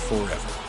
forever.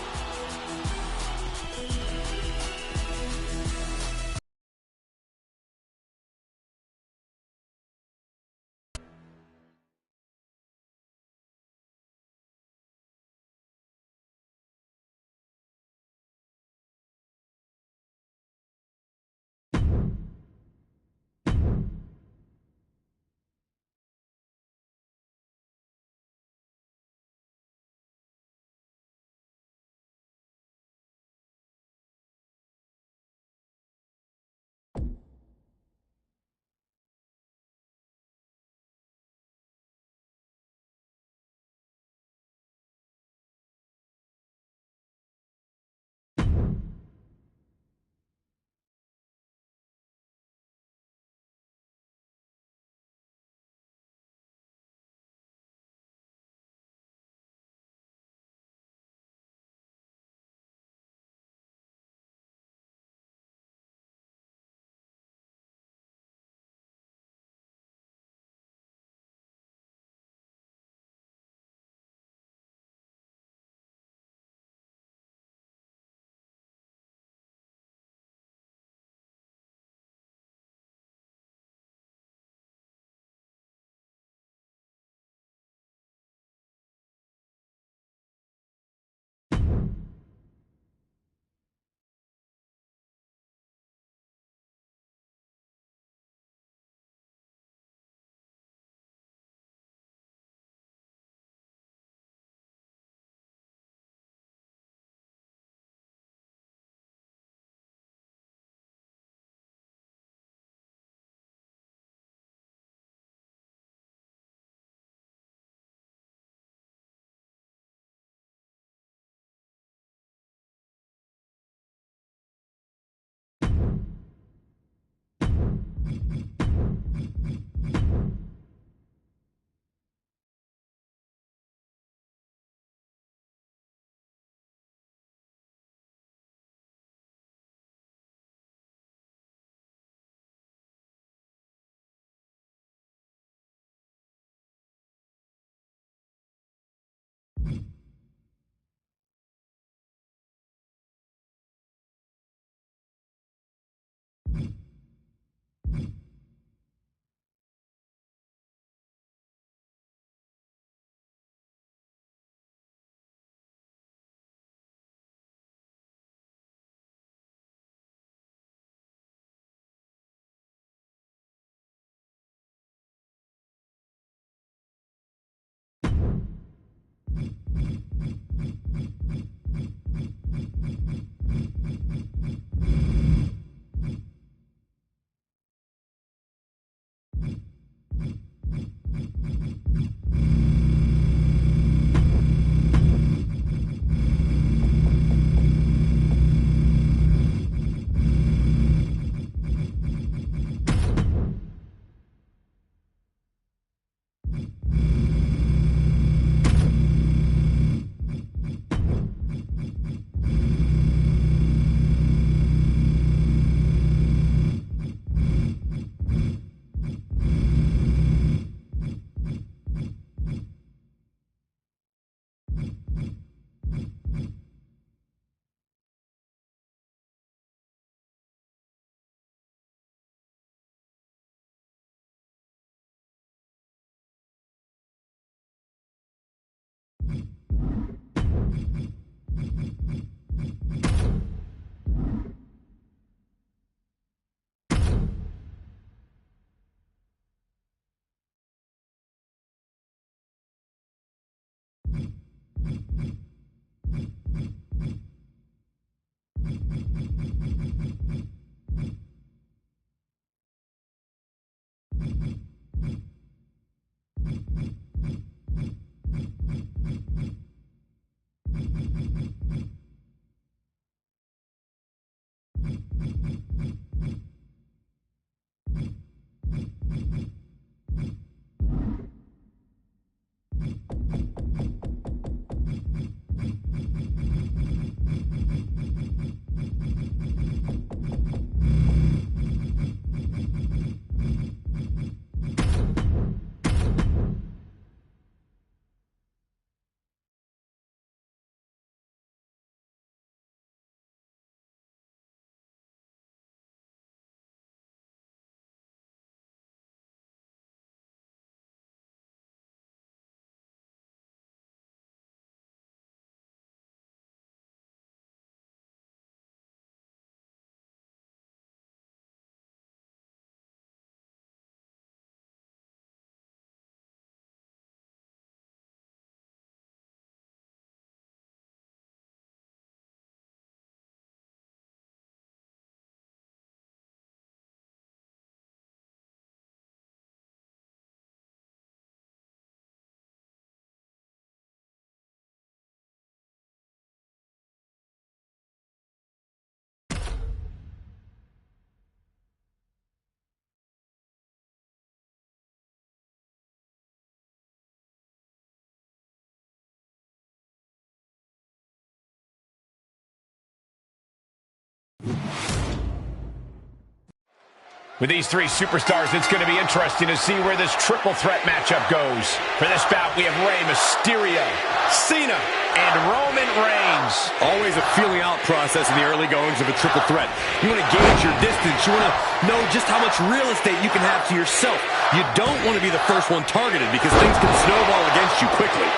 With these three superstars, it's going to be interesting to see where this triple threat matchup goes. For this bout, we have Rey Mysterio, Cena, and Roman Reigns. Always a feeling out process in the early goings of a triple threat. You want to gauge your distance. You want to know just how much real estate you can have to yourself. You don't want to be the first one targeted because things can snowball against you quickly.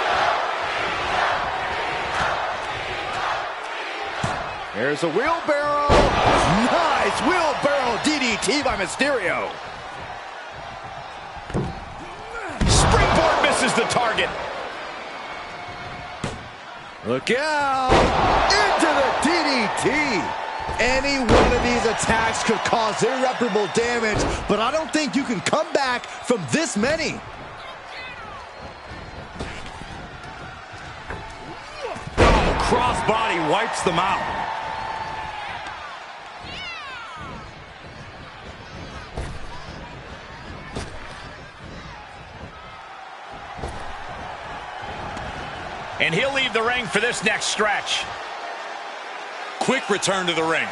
There's a wheelbarrow. Nice wheelbarrow DDT by Mysterio. Springboard misses the target. Look out! Into the DDT. Any one of these attacks could cause irreparable damage, but I don't think you can come back from this many. Oh, crossbody wipes them out. And he'll leave the ring for this next stretch. Quick return to the ring.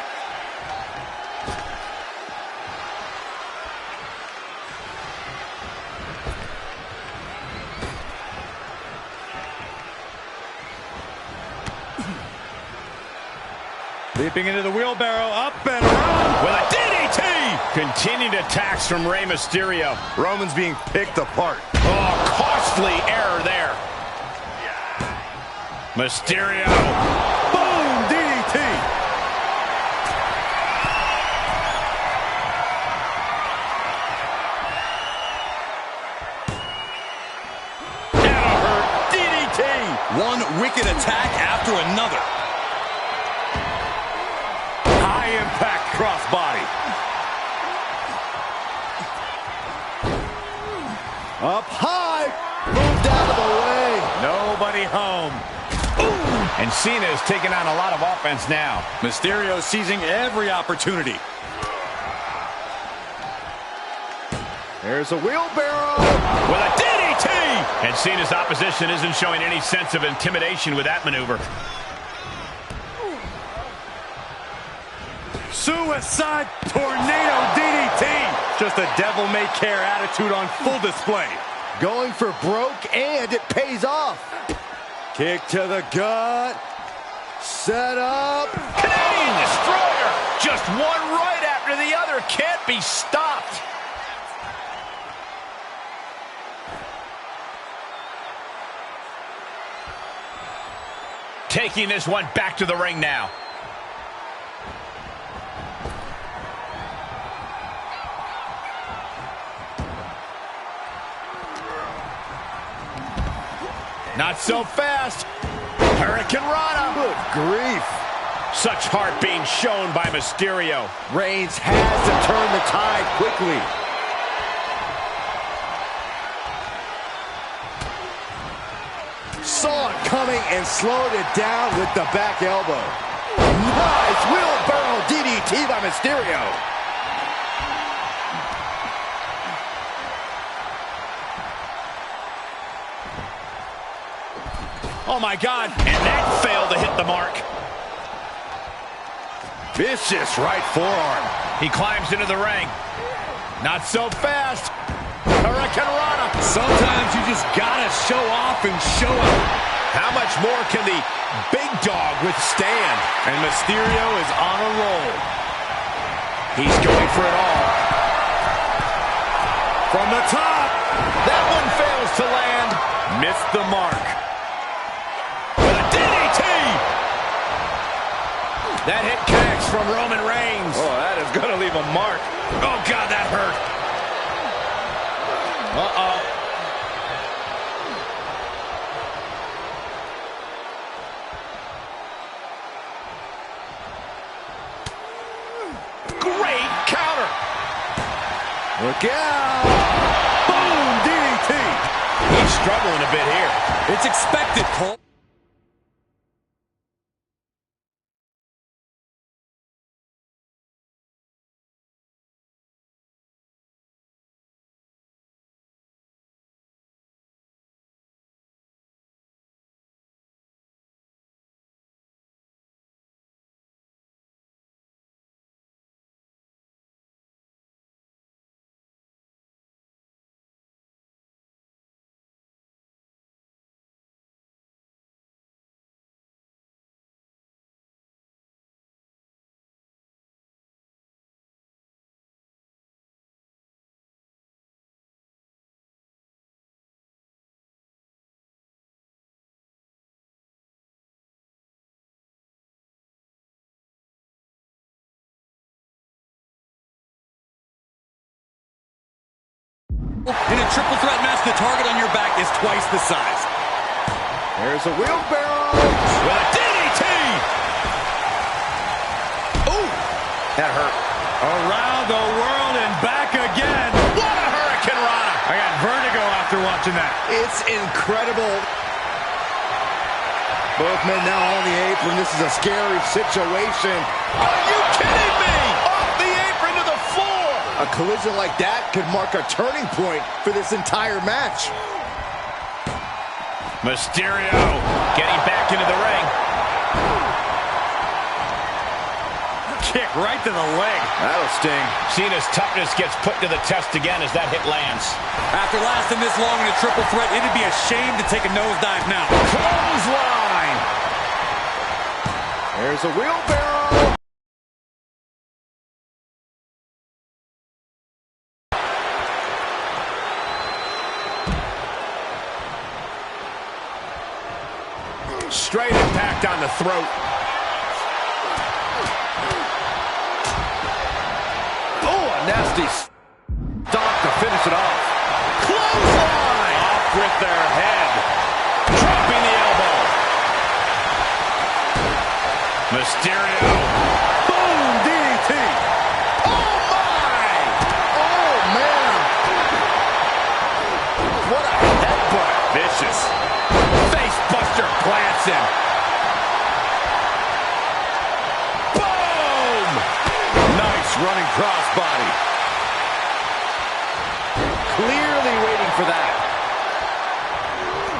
Leaping into the wheelbarrow, up and around. With a DDT! Continued attacks from Rey Mysterio. Roman's being picked apart. Oh, costly error there. Mysterio. Boom! DDT! That'll hurt. DDT. One wicked attack after another. High impact crossbody. Up high. Moved out of the way. Nobody home. And Cena is taking on a lot of offense now. Mysterio seizing every opportunity. There's a wheelbarrow. With a DDT! And Cena's opposition isn't showing any sense of intimidation with that maneuver. Suicide tornado DDT. Just a devil-may-care attitude on full display. Going for broke, and it pays off. Kick to the gut. Set up. Canadian Destroyer! Just one right after the other. Can't be stopped. Taking this one back to the ring now. Not so fast. Hurricane Rana. Good grief. Such heart being shown by Mysterio. Reigns has to turn the tide quickly. Saw it coming and slowed it down with the back elbow. Nice wheelbarrow DDT by Mysterio. Oh my God, and that failed to hit the mark. Vicious right forearm. He climbs into the ring. Not so fast. Hurricane Rana. Sometimes you just gotta show off and show out. How much more can the big dog withstand? And Mysterio is on a roll. He's going for it all. From the top. That one fails to land. Missed the mark. That hit connects from Roman Reigns. Oh, that is going to leave a mark. Oh, God, that hurt. Uh-oh. Great counter. Look out. Boom! DDT. He's struggling a bit here. It's expected, Cole. In a triple threat match, the target on your back is twice the size. There's a wheelbarrow. With a DDT! Ooh! That hurt. Around the world and back again. What a Hurricane Rana! I got vertigo after watching that. It's incredible. Both men now on the apron. This is a scary situation. Are you kidding me? Off the apron to the floor! A collision like that could mark a turning point for this entire match. Mysterio getting back into the ring. Kick right to the leg. That'll sting. Cena's toughness gets put to the test again as that hit lands. After lasting this long in a triple threat, it'd be a shame to take a nosedive now. Clothesline! There's a wheelbarrow. Straight impact on the throat. Oh, a nasty stop to finish it off. Clothesline! Off with their head. Dropping the elbow. Mysterio. Boom, DDT. Oh, my! Oh, man. What a headbutt. Vicious. Face buster plants him. Boom! Nice running crossbody. Clearly waiting for that.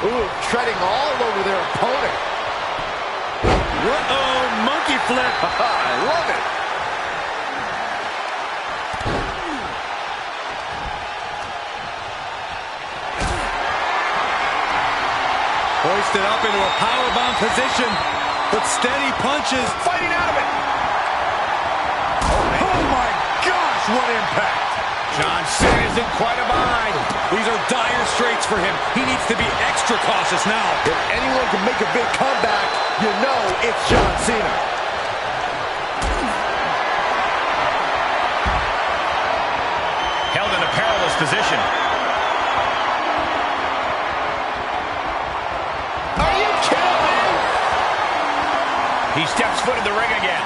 Ooh, treading all over their opponent. Uh-oh, monkey flip. I love it. Hoisted up into a powerbomb position, but steady punches. Fighting out of it. Oh my gosh, what impact. John Cena is in quite a bind. These are dire straits for him. He needs to be extra cautious now. If anyone can make a big comeback, you know it's John Cena. Held in a perilous position. Are you kidding me? He steps foot in the ring again.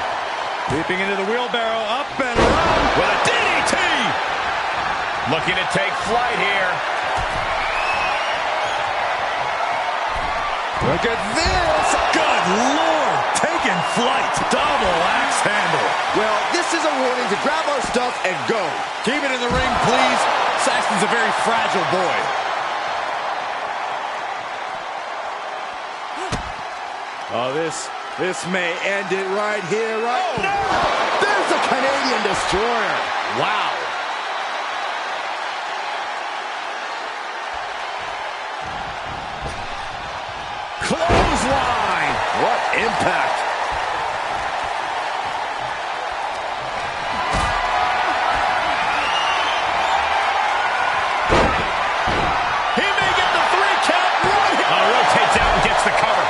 Leaping into the wheelbarrow, up and around. With a DDT! Looking to take flight here. Look at this. Good Lord, taking flight. Double axe handle. Well, this is a warning to grab our stuff and go. Keep it in the ring, please. Saxton's a very fragile boy. Oh, this may end it right here, right? Oh, no! There's a Canadian Destroyer. Wow. Clothesline! What impact. He may get the 3 count right. Rotates out and gets the cover.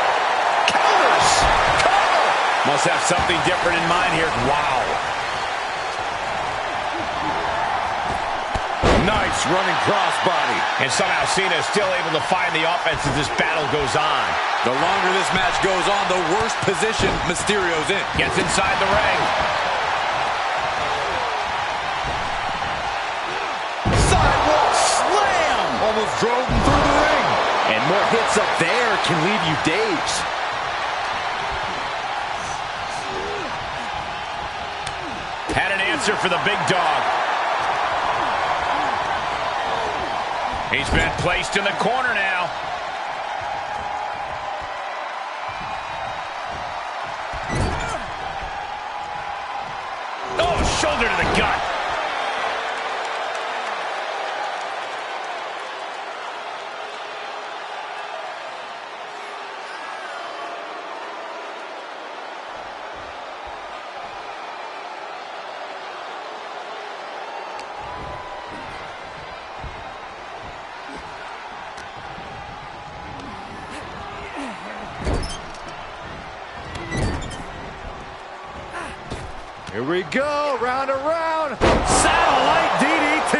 Counters! Cover! Must have something different in mind here. Wow. Nice running crossbody. And somehow Cena is still able to find the offense as this battle goes on. The longer this match goes on, the worse position Mysterio's in. Gets inside the ring. Sidewalk slam. Almost drove him through the ring. And more hits up there can leave you dazed. Had an answer for the big dog. He's been placed in the corner now. Oh, shoulder to the gut. Here we go, round and round. Satellite DDT.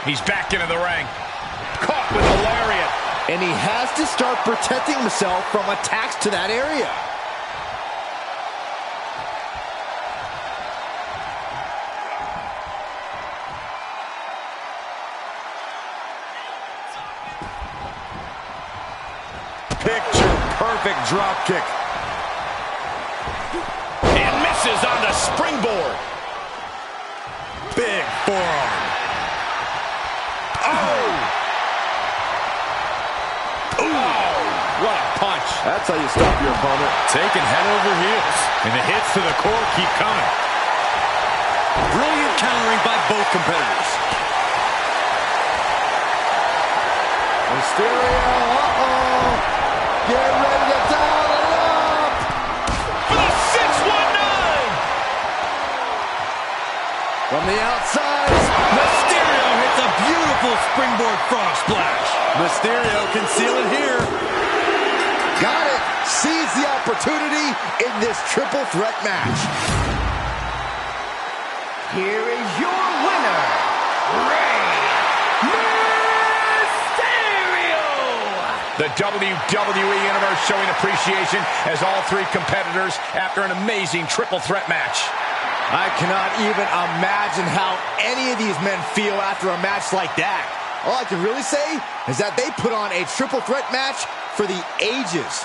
He's back into the ring. Caught with a lariat. And he has to start protecting himself from attacks to that area. Picture-perfect drop kick. And misses on the springboard. Big forearm. Oh! Oh! What a punch. That's how you stop your opponent. Taking head over heels. And the hits to the core keep coming. Brilliant countering by both competitors. Mysterio, uh-oh. Get ready to dial it up. For the 619! From the outside. Mysterio hits a beautiful springboard frog splash. Mysterio can seal it here. Got it. Seize the opportunity in this triple threat match. Here is your winner, The WWE Universe showing appreciation as all three competitors after an amazing triple threat match. I cannot even imagine how any of these men feel after a match like that. All I can really say is that they put on a triple threat match for the ages.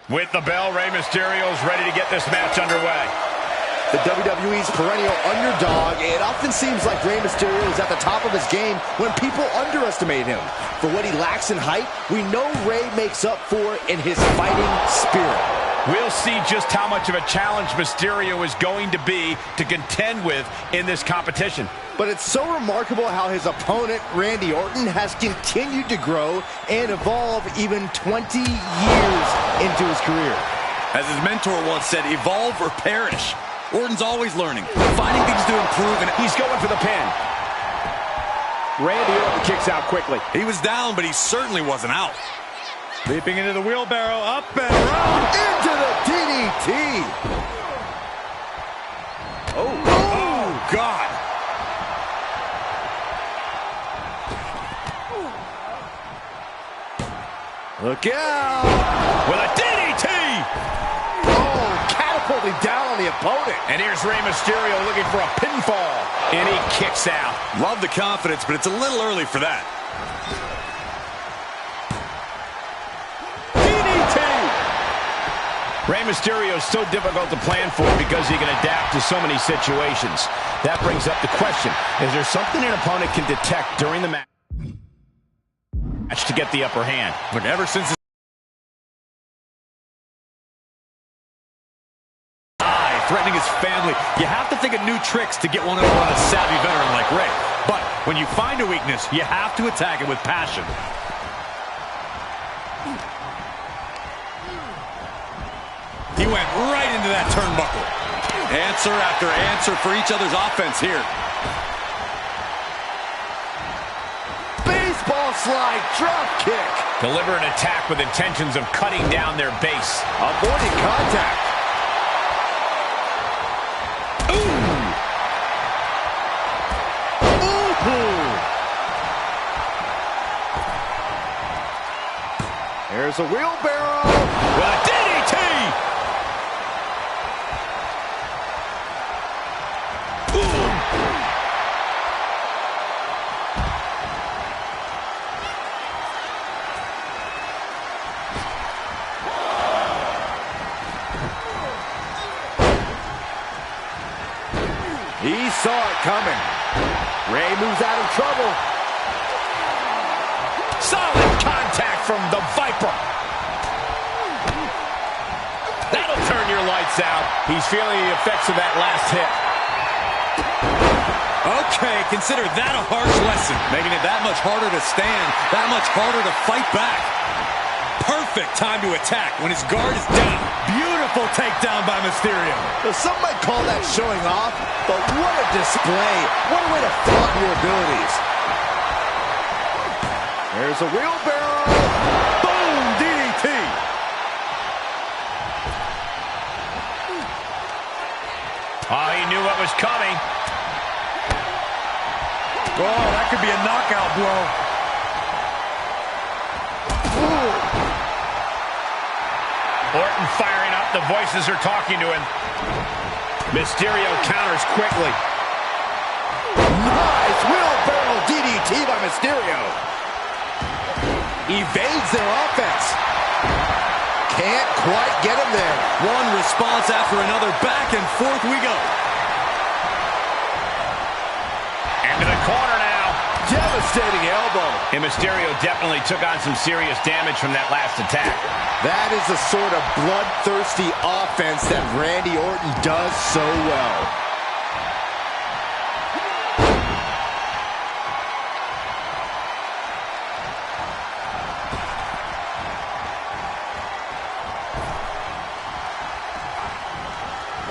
With the bell, Rey Mysterio's ready to get this match underway. The WWE's perennial underdog, it often seems like Rey Mysterio is at the top of his game when people underestimate him. For what he lacks in height, we know Rey makes up for in his fighting spirit. We'll see just how much of a challenge Mysterio is going to be to contend with in this competition. But it's so remarkable how his opponent, Randy Orton, has continued to grow and evolve even 20 years into his career. As his mentor once said, evolve or perish. Orton's always learning, finding things to improve, and he's going for the pin. Randy Orton kicks out quickly. He was down, but he certainly wasn't out. Leaping into the wheelbarrow, up and around. Into the DDT. Oh, God. Look out. With a DDT. Oh, catapulting down on the opponent. And here's Rey Mysterio looking for a pinfall. And he kicks out. Love the confidence, but it's a little early for that. Rey Mysterio is so difficult to plan for because he can adapt to so many situations. That brings up the question, is there something an opponent can detect during the match to get the upper hand? But ever since threatening his family, you have to think of new tricks to get one over on a savvy veteran like Rey. But when you find a weakness, you have to attack it with passion. He went right into that turnbuckle. Answer after answer for each other's offense here. Baseball slide drop kick. Deliver an attack with intentions of cutting down their base. Avoiding contact. Ooh. Ooh. There's a wheelbarrow. With a DDT. He saw it coming. Rey moves out of trouble. Solid contact from the Viper. That'll turn your lights out. He's feeling the effects of that last hit. Okay, consider that a harsh lesson, making it that much harder to stand, that much harder to fight back. Perfect time to attack when his guard is down. Beautiful takedown by Mysterio. Now, some might call that showing off, but what a display. What a way to flaunt your abilities. There's a wheelbarrow. Boom, DDT. Oh, he knew what was coming. Oh, that could be a knockout blow. Orton firing up. The voices are talking to him. Mysterio counters quickly. Nice wheelbarrow DDT by Mysterio. Evades their offense. Can't quite get him there. One response after another. Back and forth we go. Into the corner now. Devastating elbow. And Mysterio definitely took on some serious damage from that last attack. That is the sort of bloodthirsty offense that Randy Orton does so well.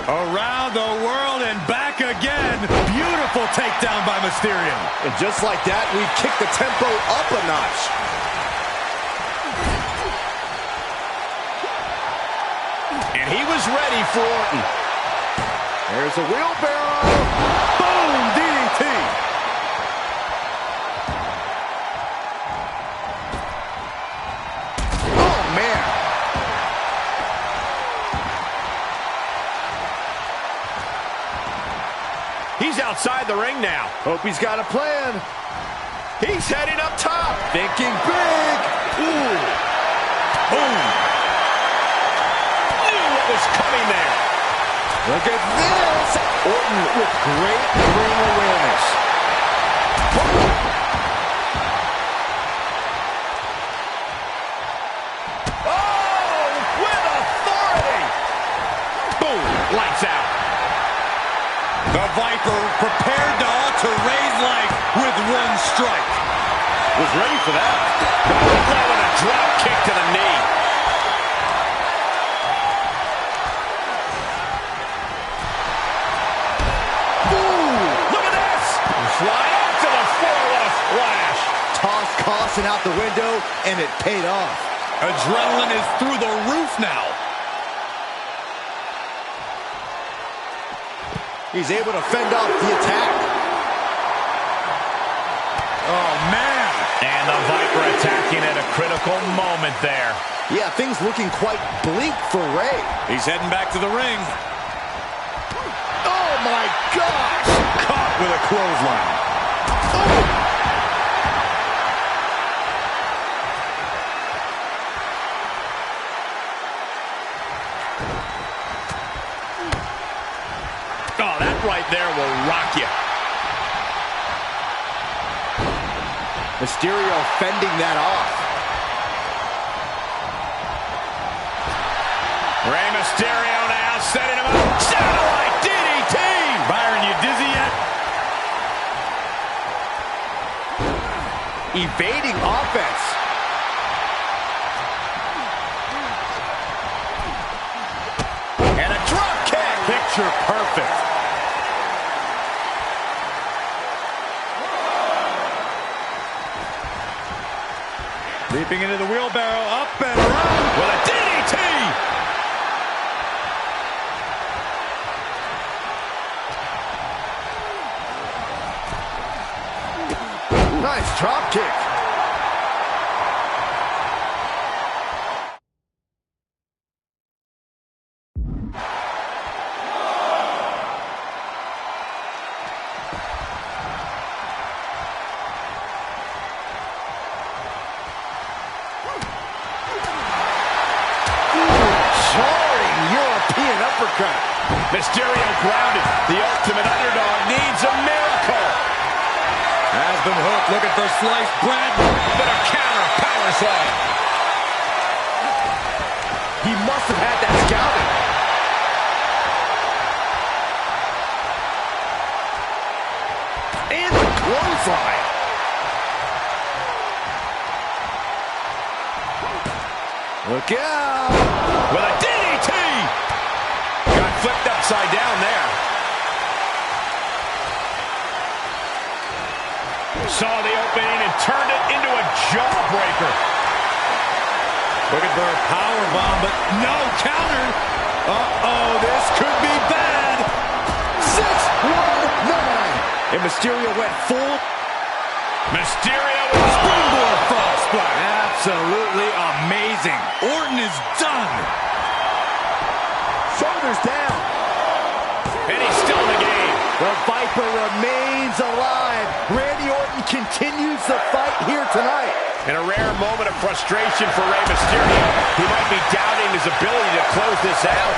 Around the world and back again. Beautiful takedown by Mysterio. And just like that, we kick the tempo up a notch. And he was ready for Orton. There's a wheelbarrow. Boom, DDT. Oh, man. He's outside the ring now. Hope he's got a plan. He's heading up top. Thinking big. Ooh. Boom. Knew what was coming there. Look at this. Orton with great ring awareness. Oh, with authority. Boom. Lights out. The Viper prepared to alter Rey's life with one strike. Was ready for that. With a drop kick to the knee. Ooh. Look at this. Fly out to the floor. What a splash. Toss caution out the window, and it paid off. Adrenaline is through the roof now. He's able to fend off the attack. Oh, man. And the Viper attacking at a critical moment there. Yeah, things looking quite bleak for Rey. He's heading back to the ring. Oh, my gosh. Caught with a clothesline. Oh. Oh, that right there will rock you. Mysterio fending that off. Rey Mysterio now setting him up. Satellite DDT! Byron, you dizzy yet? Evading offense. And a drop kick. Picture perfect. Leaping into the wheelbarrow, up and around. With a DDT! Nice drop kick. Jarring European uppercut. Mysterio grounded. The ultimate underdog needs a miracle. Has been hooked, looking for sliced bread. But a counter power slam. He must have had that scouted. And the clothesline. Look out. With a DDT. Got flipped upside down there. Saw the opening and turned it into a jawbreaker. Looking for a powerbomb, but no counter. Uh-oh, this could be bad. 6-1-9. And Mysterio went full. Mysterio with a springboard frog splash. Absolutely amazing. Orton is done. Shoulders down. And he's still in the game. The Viper remains alive. Randy Orton continues the fight here tonight. In a rare moment of frustration for Rey Mysterio, he might be doubting his ability to close this out.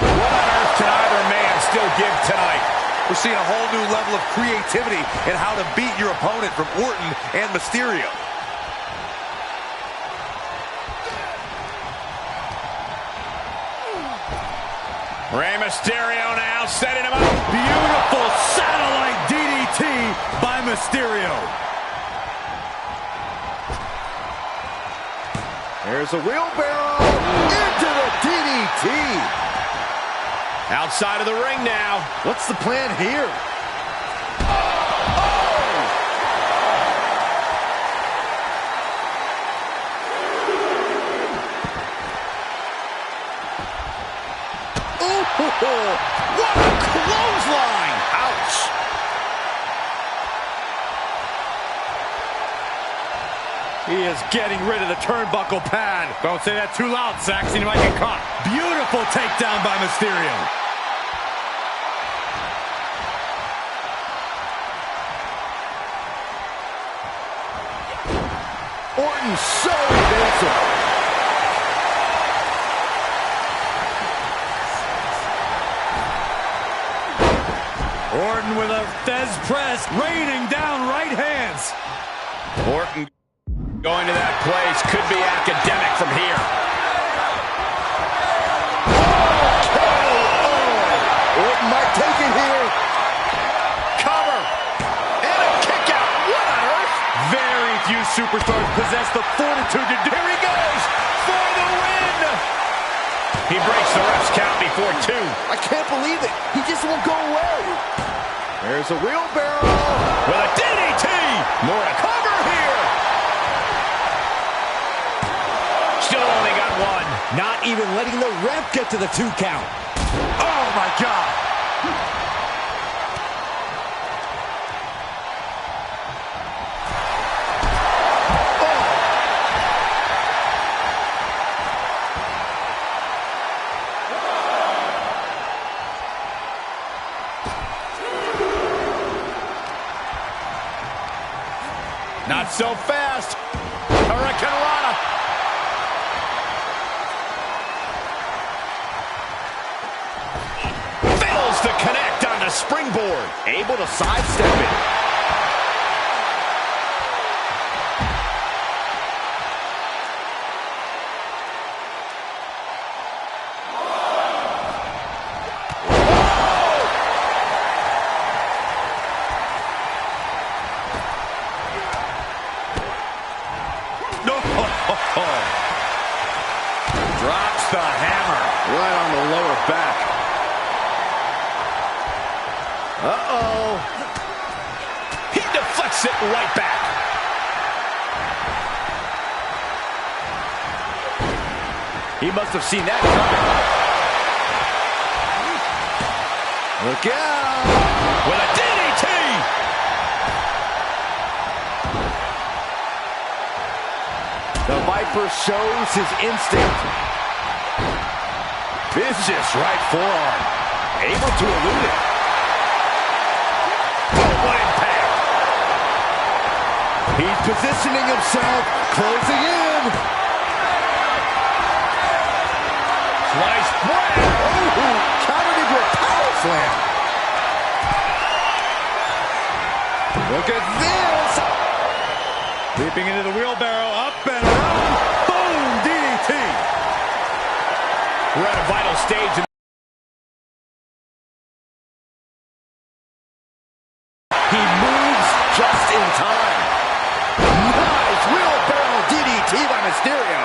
What on earth can either man still give tonight? We're seeing a whole new level of creativity in how to beat your opponent from Orton and Mysterio. Rey Mysterio now setting him up. Beautiful satellite DDT by Mysterio. There's a wheelbarrow into the DDT. Outside of the ring now. What's the plan here? What a clothesline! Ouch! He is getting rid of the turnbuckle pad. Don't say that too loud, Saxon. You might get caught. Beautiful takedown by Mysterio. Orton so evasive. Orton with a Fez press, raining down right hands. Orton going to that place could be academic from here. Orton might take it here. Cover. And a kick out. What on earth? Very few superstars possess the fortitude to do. Here he goes for the win. He breaks the ref's count before 2. I can't believe it. He just won't go away. There's a wheelbarrow. With a DDT. More to cover here. Still only got 1. Not even letting the ref get to the 2 count. Oh, my God. Not so fast. Hurricane Rana. Fails to connect on the springboard. Able to sidestep it. Drops the hammer. Right on the lower back. Uh-oh. He deflects it right back. He must have seen that coming. Look out. With a DDT. The Viper shows his instinct. Vicious right forearm. Able to elude it. What impact. He's positioning himself, closing in. Sliced bread. Ooh. Leaping into the wheelbarrow, up and around. Boom! DDT. We're at a vital stage. He moves just in time. Nice wheelbarrow DDT by Mysterio.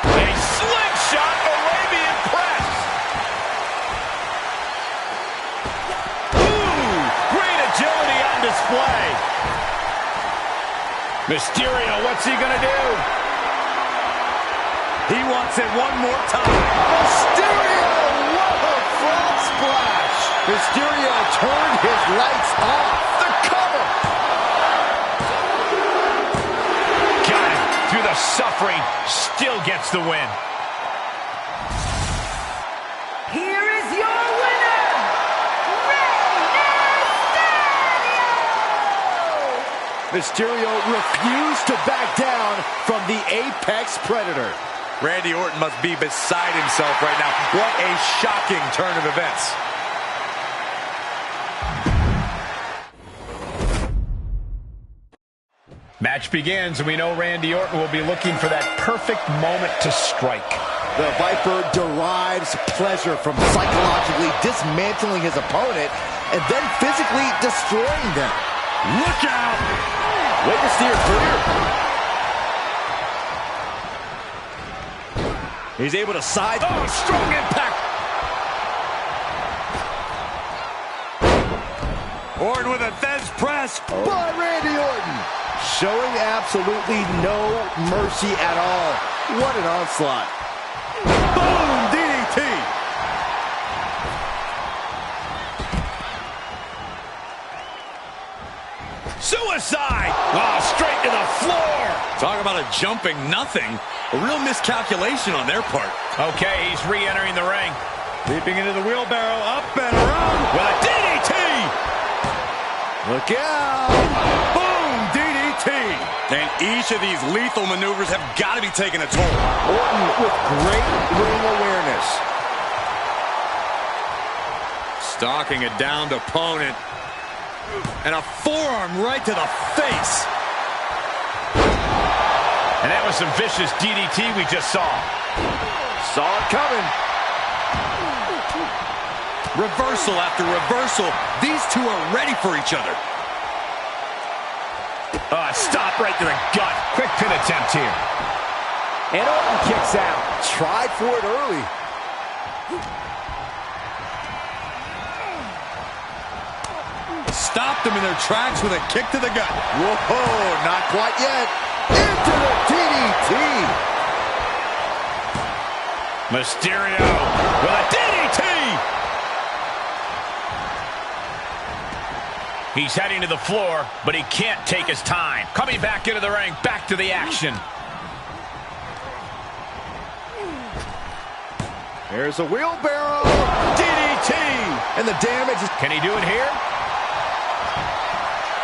A slingshot Arabian press. Ooh, great agility on display. Mysterio, what's he gonna do? He wants it one more time. Mysterio, what a frog splash. Mysterio turned his lights off. The cover. Got him. Through the suffering, still gets the win. Here is your winner, Rey Mysterio! Mysterio refused to back down from the Apex Predator. Randy Orton must be beside himself right now. What a shocking turn of events. Match begins, and we know Randy Orton will be looking for that perfect moment to strike. The Viper derives pleasure from psychologically dismantling his opponent and then physically destroying them. Look out! Way to steer clear. He's able to side. Oh, strong impact. Orton with a Fez press. By Randy Orton. Showing absolutely no mercy at all. What an onslaught. Boom! DDT. Suicide! Oh, straight to the floor. Talk about a jumping nothing. A real miscalculation on their part. Okay, he's re-entering the ring. Leaping into the wheelbarrow, up and around. With a DDT! Look out. Boom! DDT. And each of these lethal maneuvers have got to be taking a toll. Orton with great ring awareness. Stalking a downed opponent. And a forearm right to the face. And that was some vicious DDT we just saw. Saw it coming. Reversal after reversal. These two are ready for each other. Stop right to the gut. Quick pin attempt here. And Orton kicks out. Tried for it early. Stopped them in their tracks with a kick to the gut. Whoa, not quite yet. Into the DDT. Mysterio with a DDT! He's heading to the floor, but he can't take his time. Coming back into the ring, back to the action. There's a wheelbarrow. DDT. And the damage is... Can he do it here?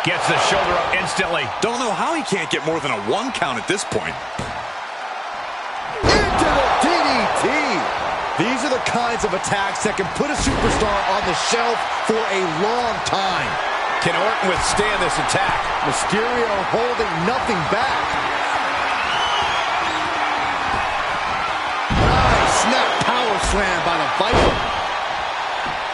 Gets the shoulder up instantly. Don't know how he can't get more than a 1 count at this point. Into the DDT. These are the kinds of attacks that can put a superstar on the shelf for a long time. Can Orton withstand this attack? Mysterio holding nothing back. Nice snap power slam by the Viper.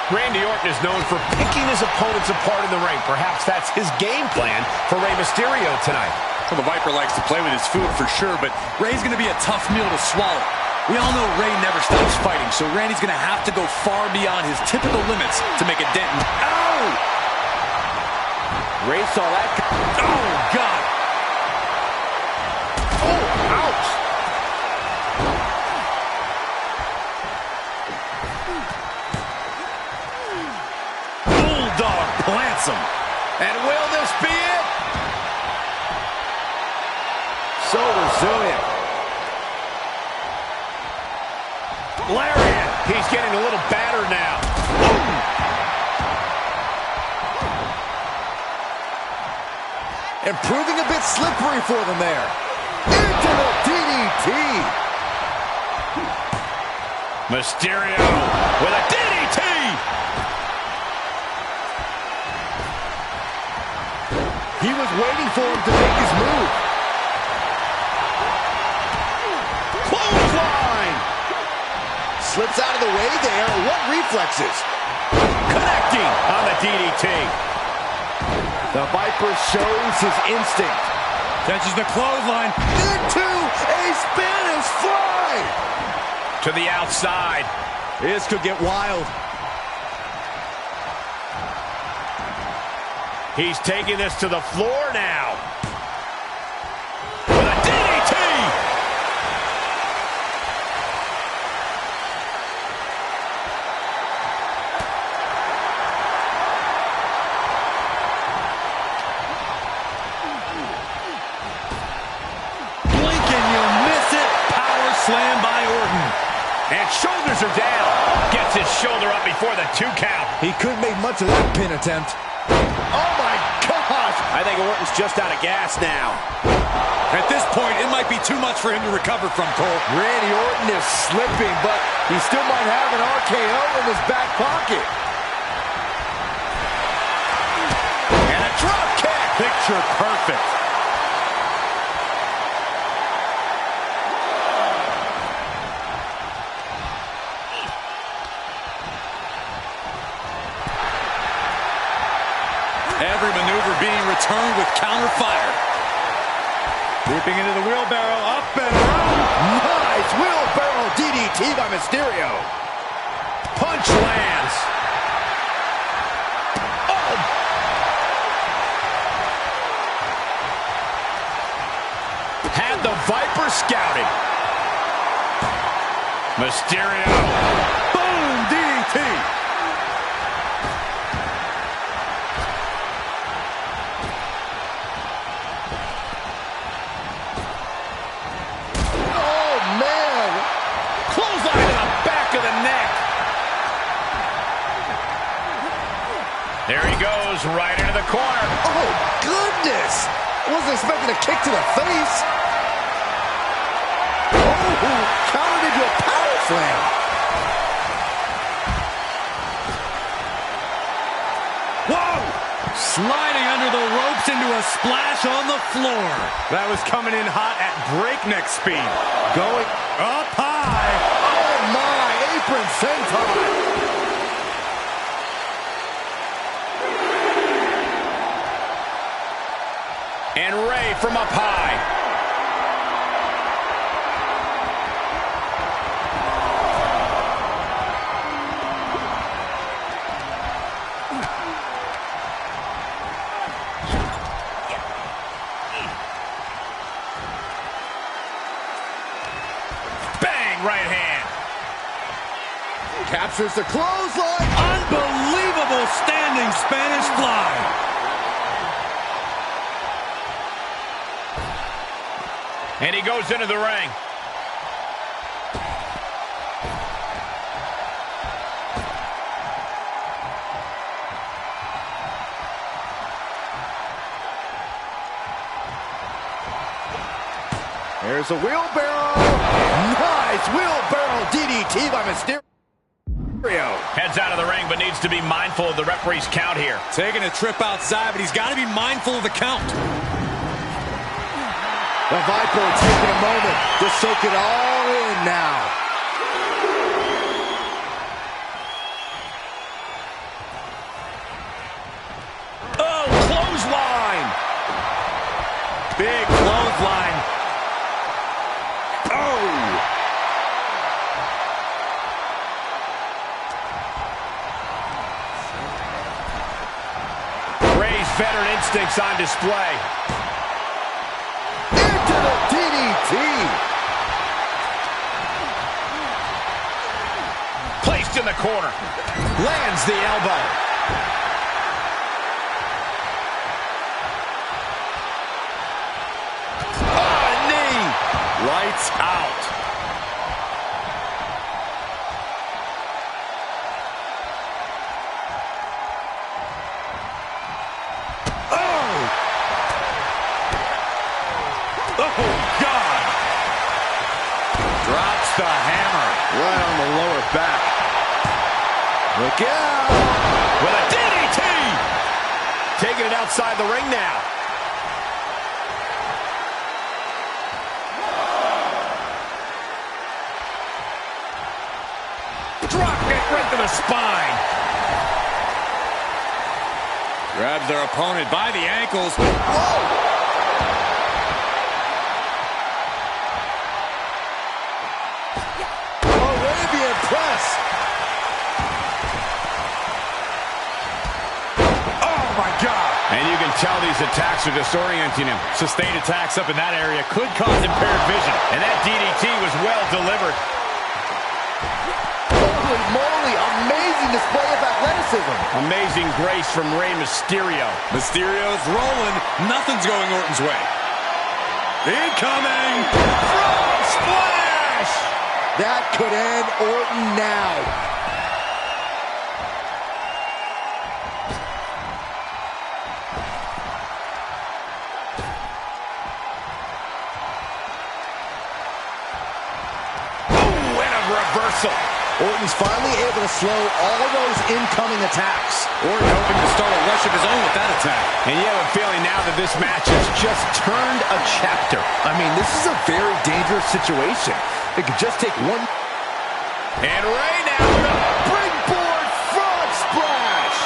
Randy Orton is known for picking his opponents apart in the ring. Perhaps that's his game plan for Rey Mysterio tonight. Well, the Viper likes to play with his food for sure, but Rey's going to be a tough meal to swallow. We all know Rey never stops fighting, so Randy's going to have to go far beyond his typical limits to make a dent in... Ow! Rey saw that. Oh, God! Oh, ouch! Bulldog plants him. And will this be it? So resilient. Lariat. He's getting a little battered now. And proving a bit slippery for them there. Into the DDT. Mysterio with a DDT. He was waiting for him to make his move. Clothesline! Slips out of the way there. What reflexes? Connecting on the DDT. The Viper shows his instinct. Catches the clothesline. Into a Spanish fly. To the outside. This could get wild. He's taking this to the floor now. With a DDT! Blink and you'll miss it. Power slam by Orton. And shoulders are down. Gets his shoulder up before the 2 count. He couldn't make much of that pin attempt. Oh my gosh! I think Orton's just out of gas now. At this point, it might be too much for him to recover from, Cole. Randy Orton is slipping, but he still might have an RKO in his back pocket. And a drop kick! Picture perfect. Every maneuver being returned with counter fire. Leaping into the wheelbarrow, up and around. Nice wheelbarrow DDT by Mysterio. Punch lands. Oh! Had the Viper scouted. Mysterio. Boom, DDT. There he goes, right into the corner. Oh, goodness! I wasn't expecting a kick to the face. Oh, countered into a power slam. Whoa! Sliding under the ropes into a splash on the floor. That was coming in hot at breakneck speed. Going Up high. oh my, apron senton. And Ray from up high. Bang, right hand. Captures the clothesline. Unbelievable standing Spanish fly. And he goes into the ring. There's a wheelbarrow. Nice wheelbarrow DDT by Mysterio. Heads out of the ring, but needs to be mindful of the referee's count here. Taking a trip outside, but he's got to be mindful of the count. The Viper taking a moment to soak it all in now. Oh, clothesline! Big clothesline. Oh! Ray's veteran instincts on display. Into the DDT. Placed in the corner. Lands the elbow. Oh, knee. Lights out. Oh, God! Drops the hammer. Right on the lower back. Look out! With a DDT! Taking it outside the ring now. right to the spine. Grabs their opponent by the ankles. Whoa! Press. Oh, my God. And you can tell these attacks are disorienting him. Sustained attacks up in that area could cause impaired vision. And that DDT was well delivered. Holy moly, amazing display of athleticism. Amazing grace from Rey Mysterio. Mysterio's rolling. Nothing's going Orton's way. Incoming. Frog splash. That could end Orton now. Ooh, and a reversal. Orton's finally able to slow all those incoming attacks. Orton hoping to start a rush of his own with that attack. And you have a feeling now that this match has just turned a chapter. I mean, this is a very dangerous situation. It could just take one. And Rey now with a Springboard frog splash.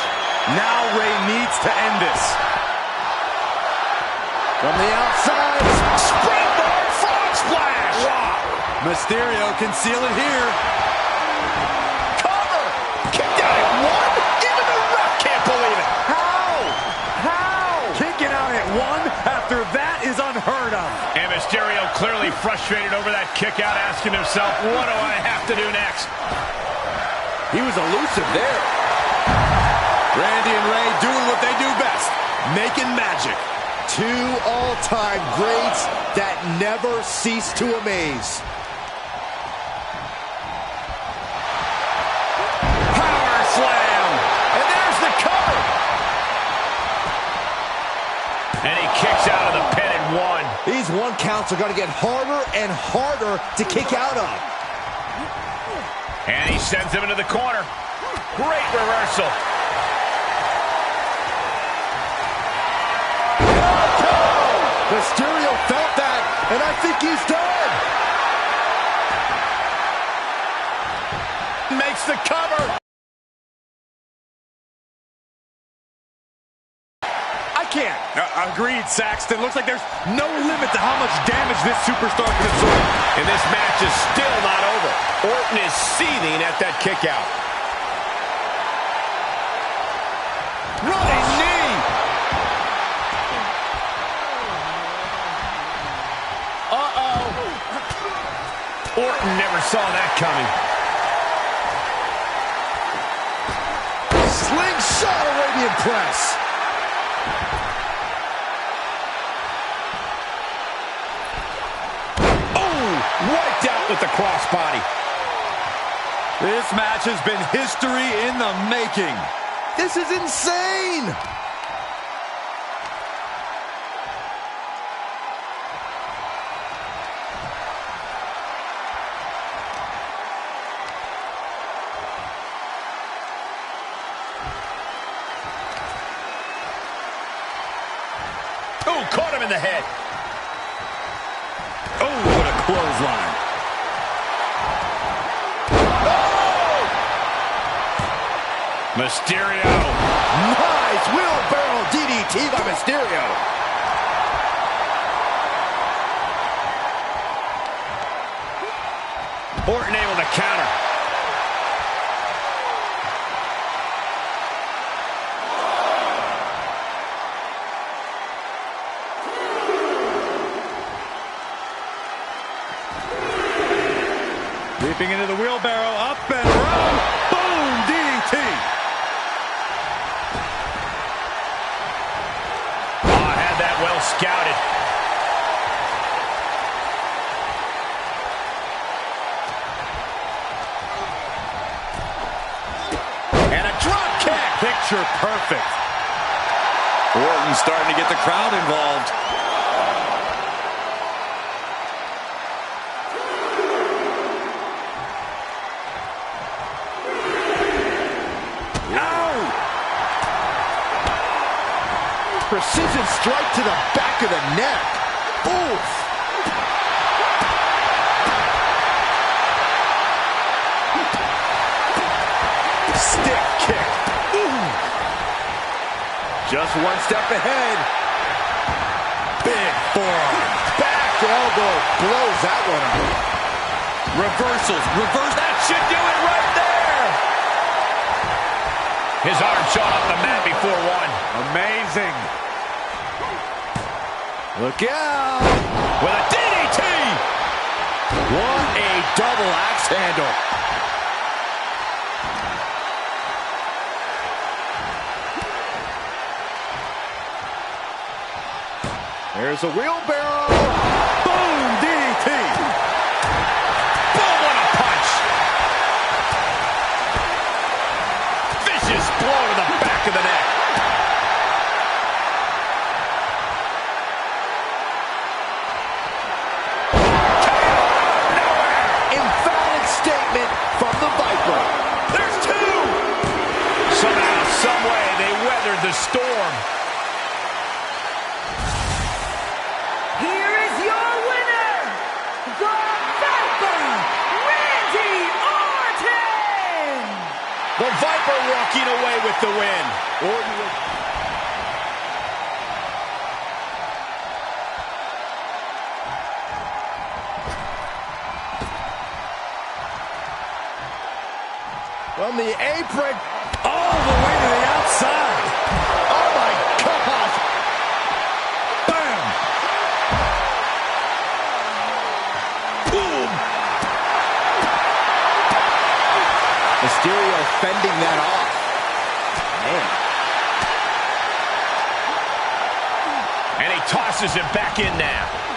Now Rey needs to end this. From the outside, springboard frog splash. Wow. Mysterio can seal it here. Cover. Kicked out at one. Even the ref can't believe it. how? Kicking out at one after that is unheard of. And Mysterio clearly frustrated over that kick out, asking himself, what do I have to do next? He was elusive there. Randy and Rey doing what they do best, making magic. Two all-time greats that never cease to amaze. Power slam. And there's the cover. And he kicks out of the pin at one. These one counts are going to get harder and harder to kick out of. And he sends him into the corner. Great reversal. Mysterio felt that, and I think he's done. Makes the cover. I can't. Agreed, Saxton. Looks like there's no limit to how much damage this superstar can absorb. And this match is still not over. Orton is seething at that kick out. Running knee. Uh-oh. Orton never saw that coming. Slingshot Arabian press. Wiped out with the crossbody. This match has been history in the making. This is insane. Oh, caught him in the head. Oh, what a clothesline. Mysterio. Nice wheelbarrow DDT by Mysterio. Orton able to counter. Leaping into the wheelbarrow, up and around. Boom, DDT. Oh, had that well scouted. And a drop kick. Picture perfect. Orton starting to get the crowd involved. Precision strike to the back of the neck. Oof. Just one step ahead. Big forearm. Back elbow blows that one up. Reversals. Reverse. That should do it right there. His arm shot off the mat before one. Amazing. Look out. With a DDT. What a double axe handle. There's a wheelbarrow. Boom, DDT. Boom, what a punch. Vicious blow to the back of the neck. Emphatic statement from the Viper. There's two. Somehow, some way, they weathered the storm. Here is your winner, the Viper, Randy Orton! The Viper walking away with the win. From the apron, all the way to the outside. Oh my God! Bam! Boom! Mysterio fending that off. Man. And he tosses it back in now.